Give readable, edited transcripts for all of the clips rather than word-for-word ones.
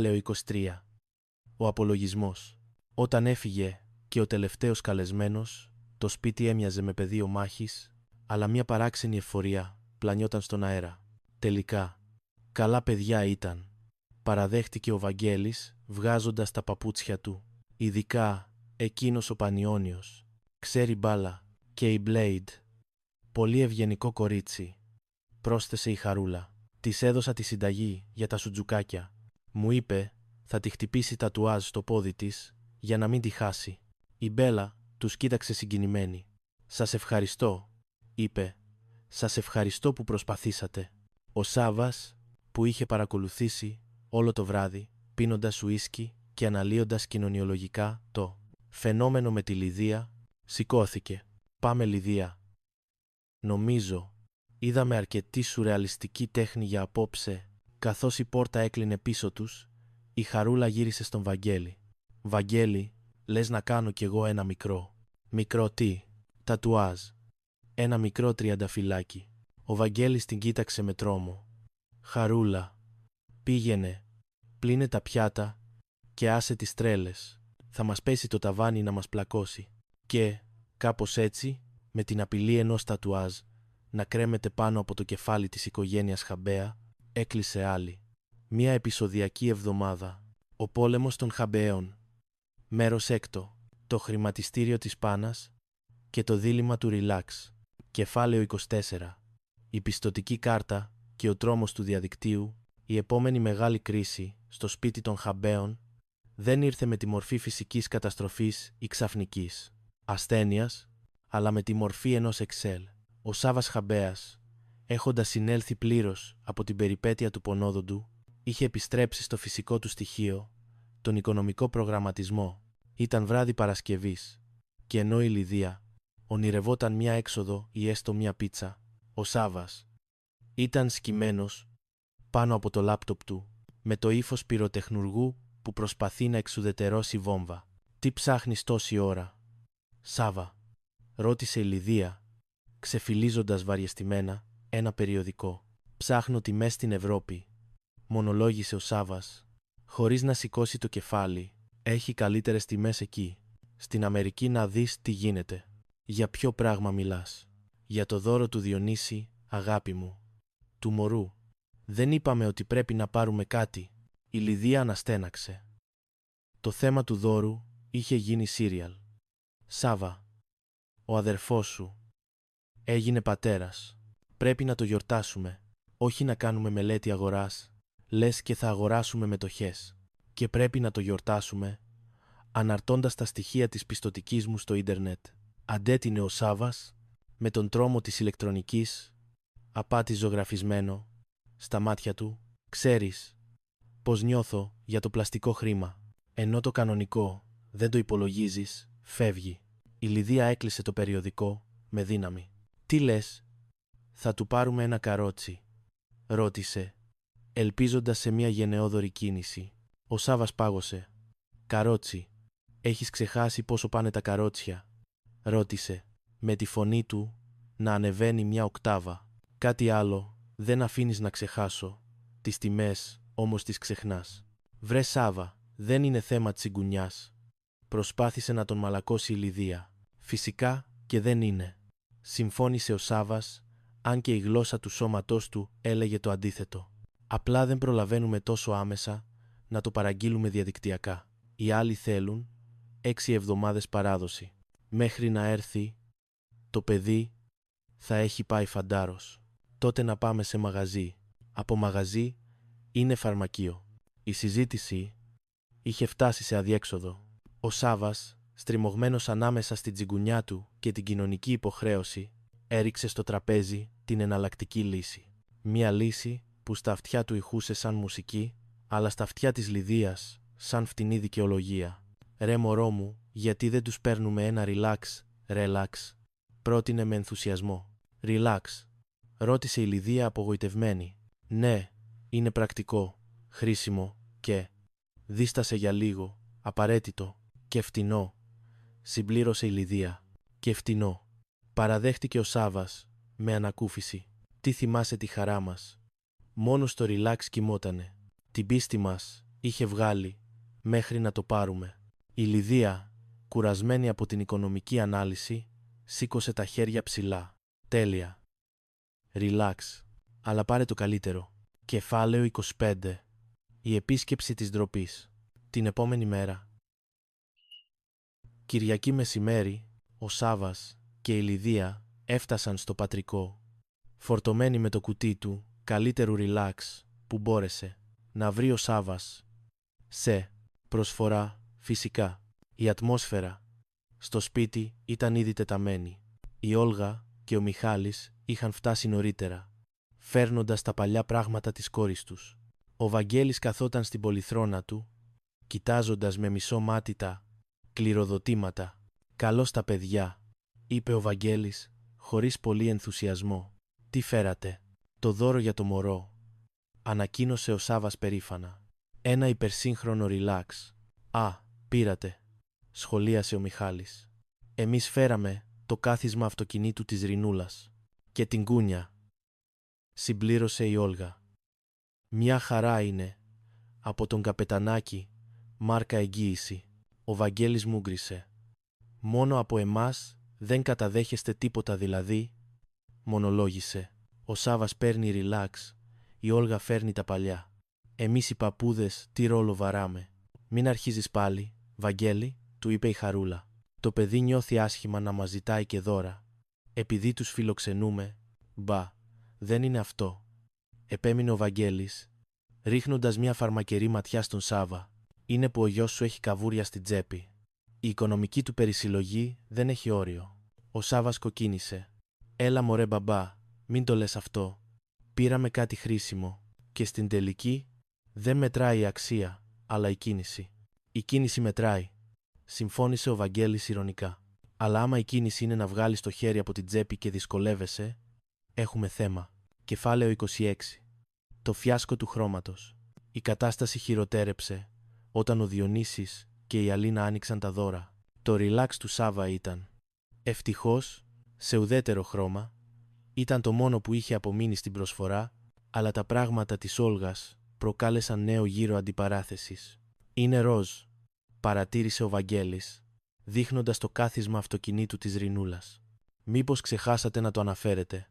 Λέω 23. Ο απολογισμός. Όταν έφυγε και ο τελευταίος καλεσμένος, το σπίτι έμοιαζε με πεδίο μάχης, αλλά μια παράξενη ευφορία πλανιόταν στον αέρα. Τελικά, καλά παιδιά ήταν, παραδέχτηκε ο Βαγγέλης βγάζοντας τα παπούτσια του. Ειδικά εκείνος ο Πανιώνιος. Ξέρει μπάλα και η Blade. Πολύ ευγενικό κορίτσι, πρόσθεσε η Χαρούλα. Της έδωσα τη συνταγή για τα σουτζουκάκια. Μου είπε θα τη χτυπήσει τατουάζ στο πόδι της για να μην τη χάσει. Η Μπέλα τους κοίταξε συγκινημένη. «Σας ευχαριστώ», είπε. «Σας ευχαριστώ που προσπαθήσατε». Ο Σάβας, που είχε παρακολουθήσει όλο το βράδυ, πίνοντας ουίσκι και αναλύοντας κοινωνιολογικά το φαινόμενο με τη Λιδία, σηκώθηκε. «Πάμε Λιδία. Νομίζω είδαμε αρκετή σουρεαλιστική τέχνη για απόψε». Καθώς η πόρτα έκλεινε πίσω τους, η Χαρούλα γύρισε στον Βαγγέλη. «Βαγγέλη, λες να κάνω κι εγώ ένα μικρό». «Μικρό τι?» «Τατουάζ. Ένα μικρό τριανταφυλάκι». Ο Βαγγέλης την κοίταξε με τρόμο. «Χαρούλα, πήγαινε, πλύνε τα πιάτα και άσε τις τρέλες. Θα μας πέσει το ταβάνι να μας πλακώσει». Και, κάπως έτσι, με την απειλή ενός τατουάζ να κρέμεται πάνω από το κεφάλι της οικογένειας Χαμπέα, έκλεισε άλλη. Μια επεισοδιακή εβδομάδα. Ο πόλεμος των Χαμπαίων. Μέρος έκτο. Το χρηματιστήριο της Πάνας και το δίλημμα του Ριλάξ. Κεφάλαιο 24. Η πιστωτική κάρτα και ο τρόμος του διαδικτύου. Η επόμενη μεγάλη κρίση στο σπίτι των Χαμπαίων δεν ήρθε με τη μορφή φυσικής καταστροφής ή ξαφνικής ασθένειας, αλλά με τη μορφή ενός Excel. Ο Σάβας Χαμπέας, έχοντας συνέλθει πλήρως από την περιπέτεια του πονόδοντου, είχε επιστρέψει στο φυσικό του στοιχείο, τον οικονομικό προγραμματισμό. Ήταν βράδυ Παρασκευής, και ενώ η Λιδία ονειρευόταν μια έξοδο ή έστω μια πίτσα, ο Σάβας ήταν σκυμμένος πάνω από το λάπτοπ του, με το ύφος πυροτεχνουργού που προσπαθεί να εξουδετερώσει βόμβα. «Τι ψάχνεις τόση ώρα, Σάβα?» ρώτησε η Λιδία, ξεφυλίζοντας βαριεστημένα ένα περιοδικό. «Ψάχνω τιμές στην Ευρώπη», μονολόγησε ο Σάβας, χωρίς να σηκώσει το κεφάλι. «Έχει καλύτερες τιμές εκεί. Στην Αμερική να δεις τι γίνεται». «Για ποιο πράγμα μιλάς?» «Για το δώρο του Διονύση, αγάπη μου. Του μωρού. Δεν είπαμε ότι πρέπει να πάρουμε κάτι?» Η Λιδία αναστέναξε. Το θέμα του δώρου είχε γίνει σύριαλ. «Σάβα, ο αδερφός σου έγινε πατέρας. Πρέπει να το γιορτάσουμε. Όχι να κάνουμε μελέτη αγοράς, λες και θα αγοράσουμε μετοχές. Και πρέπει να το γιορτάσουμε αναρτώντας τα στοιχεία της πιστωτικής μου στο ίντερνετ», αντέτεινε ο Σάβας με τον τρόμο της ηλεκτρονικής απάτη ζωγραφισμένο στα μάτια του. «Ξέρεις πως νιώθω για το πλαστικό χρήμα, ενώ το κανονικό δεν το υπολογίζεις, φεύγει». Η Λιδία έκλεισε το περιοδικό με δύναμη. «Τι λες, θα του πάρουμε ένα καρότσι?» ρώτησε, ελπίζοντας σε μια γενναιόδορη κίνηση. Ο Σάβας πάγωσε. «Καρότσι, έχεις ξεχάσει πόσο πάνε τα καρότσια?» ρώτησε, με τη φωνή του να ανεβαίνει μια οκτάβα. «Κάτι άλλο δεν αφήνεις να ξεχάσω, τις τιμές όμως τις ξεχνάς». «Βρε Σάβα, δεν είναι θέμα τσιγκουνιάς», προσπάθησε να τον μαλακώσει η Λιδία. «Φυσικά και δεν είναι», συμφώνησε ο Σάβας, αν και η γλώσσα του σώματός του έλεγε το αντίθετο. «Απλά δεν προλαβαίνουμε τόσο άμεσα να το παραγγείλουμε διαδικτυακά. Οι άλλοι θέλουν 6 εβδομάδες παράδοση. Μέχρι να έρθει το παιδί θα έχει πάει φαντάρος. Τότε να πάμε σε μαγαζί. Από μαγαζί είναι φαρμακείο». Η συζήτηση είχε φτάσει σε αδιέξοδο. Ο Σάβας, στριμωγμένος ανάμεσα στην τσιγκουνιά του και την κοινωνική υποχρέωση, έριξε στο τραπέζι την εναλλακτική λύση. Μια λύση που στα αυτιά του ηχούσε σαν μουσική, αλλά στα αυτιά της Λιδίας σαν φτηνή δικαιολογία. «Ρε μωρό μου, γιατί δεν τους παίρνουμε ένα relax», πρότεινε με ενθουσιασμό. «Relax?» ρώτησε η Λιδία απογοητευμένη. «Ναι, είναι πρακτικό, χρήσιμο και...» δίστασε για λίγο, «απαραίτητο και φτηνό», συμπλήρωσε η Λιδία. «Και φτηνό», παραδέχτηκε ο Σάβας με ανακούφιση. «Τι θυμάσαι τη χαρά μας? Μόνο στο relax κοιμότανε. Την πίστη μας είχε βγάλει, μέχρι να το πάρουμε. Η Λιδία, κουρασμένη από την οικονομική ανάλυση, σήκωσε τα χέρια ψηλά. Τέλεια. Relax. Αλλά πάρε το καλύτερο. Κεφάλαιο 25. Η επίσκεψη της ντροπής. Την επόμενη μέρα. Κυριακή μεσημέρι, ο Σάβας και η Λιδία έφτασαν στο πατρικό, φορτωμένοι με το κουτί του καλύτερου relax που μπόρεσε να βρει ο Σάβας. Σε προσφορά, φυσικά, η ατμόσφαιρα στο σπίτι ήταν ήδη τεταμένη. Η Όλγα και ο Μιχάλης είχαν φτάσει νωρίτερα, φέρνοντας τα παλιά πράγματα της κόρης τους. Ο Βαγγέλης καθόταν στην πολυθρόνα του, κοιτάζοντας με μισό μάτι τα κληροδοτήματα. «Καλώς τα παιδιά», είπε ο Βαγγέλης, χωρίς πολύ ενθουσιασμό. «Τι φέρατε?» «Το δώρο για το μωρό», ανακοίνωσε ο Σάβας περήφανα. «Ένα υπερσύγχρονο relax». «Α, πήρατε», σχολίασε ο Μιχάλης. «Εμείς φέραμε το κάθισμα αυτοκινήτου της Ρινούλας και την κούνια», συμπλήρωσε η Όλγα. «Μια χαρά είναι, από τον καπετανάκι, μάρκα εγγύηση», ο Βαγγέλης μούγκρισε. «Μόνο από εμάς δεν καταδέχεστε τίποτα δηλαδή», μονολόγησε. «Ο Σάβας παίρνει relax, η Όλγα φέρνει τα παλιά. Εμείς οι παππούδες τι ρόλο βαράμε?» «Μην αρχίζεις πάλι, Βαγγέλη», του είπε η Χαρούλα. «Το παιδί νιώθει άσχημα να μας ζητάει και δώρα. Επειδή τους φιλοξενούμε». «Μπα, δεν είναι αυτό», επέμεινε ο Βαγγέλης, ρίχνοντας μια φαρμακερή ματιά στον Σάβα. «Είναι που ο γιος σου έχει καβούρια στην τσέπη. Η οικονομική του περισυλλογή δεν έχει όριο». Ο Σάβας κοκκίνησε. «Έλα μωρέ μπαμπά, μην το λες αυτό. Πήραμε κάτι χρήσιμο. Και στην τελική δεν μετράει η αξία, αλλά η κίνηση». «Η κίνηση μετράει», συμφώνησε ο Βαγγέλης ειρωνικά. «Αλλά άμα η κίνηση είναι να βγάλεις το χέρι από την τσέπη και δυσκολεύεσαι, έχουμε θέμα». Κεφάλαιο 26. Το φιάσκο του χρώματος. Η κατάσταση χειροτέρεψε όταν ο Διονύσης και η Αλίνα άνοιξαν τα δώρα. Το relax του Σάβα ήταν, ευτυχώς, σε ουδέτερο χρώμα. Ήταν το μόνο που είχε απομείνει στην προσφορά, αλλά τα πράγματα της Όλγας προκάλεσαν νέο γύρο αντιπαράθεσης. «Είναι ροζ», παρατήρησε ο Βαγγέλης, δείχνοντας το κάθισμα αυτοκινήτου της Ρινούλας. «Μήπως ξεχάσατε να το αναφέρετε?»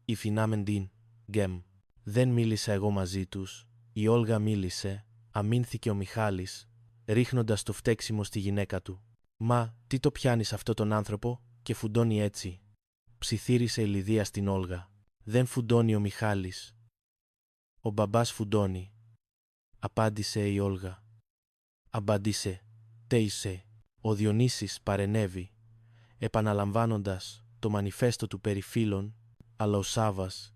«Υφινάμεν την γκέμ». «Δεν μίλησα εγώ μαζί τους, η Όλγα μίλησε», αμήνθηκε ο Μιχάλης, ρίχνοντας το φταίξιμο στη γυναίκα του. «Μα, τι το πιάνεις αυτό τον άνθρωπο και φουντώνει έτσι?» ψιθύρισε η Λιδία στην Όλγα. «Δεν φουντώνει ο Μιχάλης. Ο μπαμπάς φουντώνει», απάντησε η Όλγα. «Αμπαντήσε, τέισε». Ο Διονύσης παρενέβη, επαναλαμβάνοντας το μανιφέστο του περί φίλων, αλλά ο Σάβας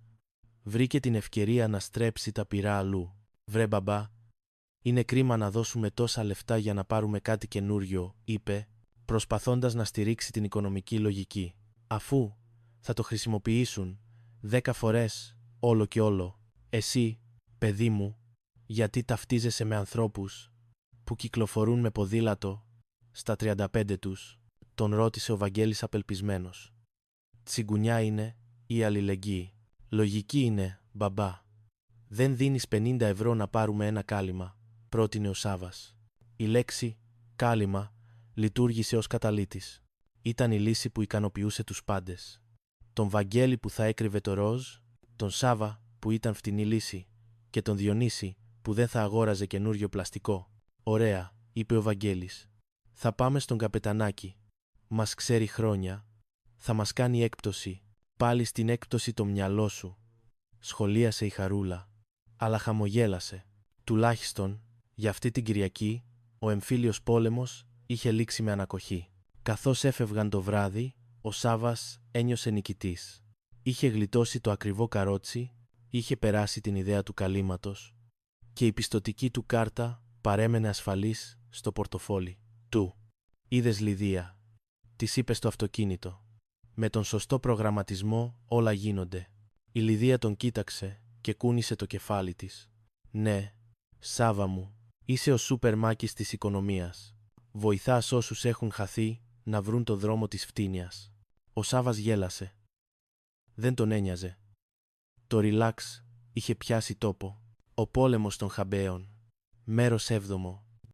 βρήκε την ευκαιρία να στρέψει τα πυρά αλλού. «Βρε μπαμπά, είναι κρίμα να δώσουμε τόσα λεφτά για να πάρουμε κάτι καινούριο», είπε, προσπαθώντας να στηρίξει την οικονομική λογική. «Αφού θα το χρησιμοποιήσουν 10 φορές όλο και όλο. Εσύ, παιδί μου, γιατί ταυτίζεσαι με ανθρώπους που κυκλοφορούν με ποδήλατο στα 35 τους?» τον ρώτησε ο Βαγγέλης απελπισμένος. «Τσιγκουνιά είναι η αλληλεγγύη». «Λογική είναι, μπαμπά. Δεν δίνεις 50 ευρώ να πάρουμε ένα κάλυμα», πρότεινε ο Σάβας. Η λέξη «κάλυμα» λειτουργήσε ως καταλύτης. Ήταν η λύση που ικανοποιούσε τους πάντες. Τον Βαγγέλη που θα έκρυβε το ροζ, τον Σάβα που ήταν φτηνή λύση και τον Διονύση που δεν θα αγόραζε καινούριο πλαστικό. «Ωραία», είπε ο Βαγγέλης. «Θα πάμε στον καπετανάκι. Μας ξέρει χρόνια. Θα μας κάνει έκπτωση». «Πάλι στην έκπτωση το μυαλό σου», σχολίασε η Χαρούλα, αλλά χαμογέλασε. Τουλάχιστον, για αυτή την Κυριακή, ο εμφύλιος πόλεμος είχε λήξει με ανακοχή. Καθώς έφευγαν το βράδυ, ο Σάβας ένιωσε νικητής. Είχε γλιτώσει το ακριβό καρότσι, είχε περάσει την ιδέα του καλύματος και η πιστωτική του κάρτα παρέμενε ασφαλής στο πορτοφόλι του. «Είδες, Λιδία», της είπε στο αυτοκίνητο. «Με τον σωστό προγραμματισμό όλα γίνονται». Η Λιδία τον κοίταξε και κούνησε το κεφάλι της. «Ναι, Σάβα μου, είσαι ο σούπερ μάκης της οικονομίας. Βοηθάς όσους έχουν χαθεί να βρουν το δρόμο της φτήνειας». Ο Σάβας γέλασε. Δεν τον ένοιαζε. Το ριλάξ είχε πιάσει τόπο. Ο πόλεμος των Χαμπαίων Μέρος 7.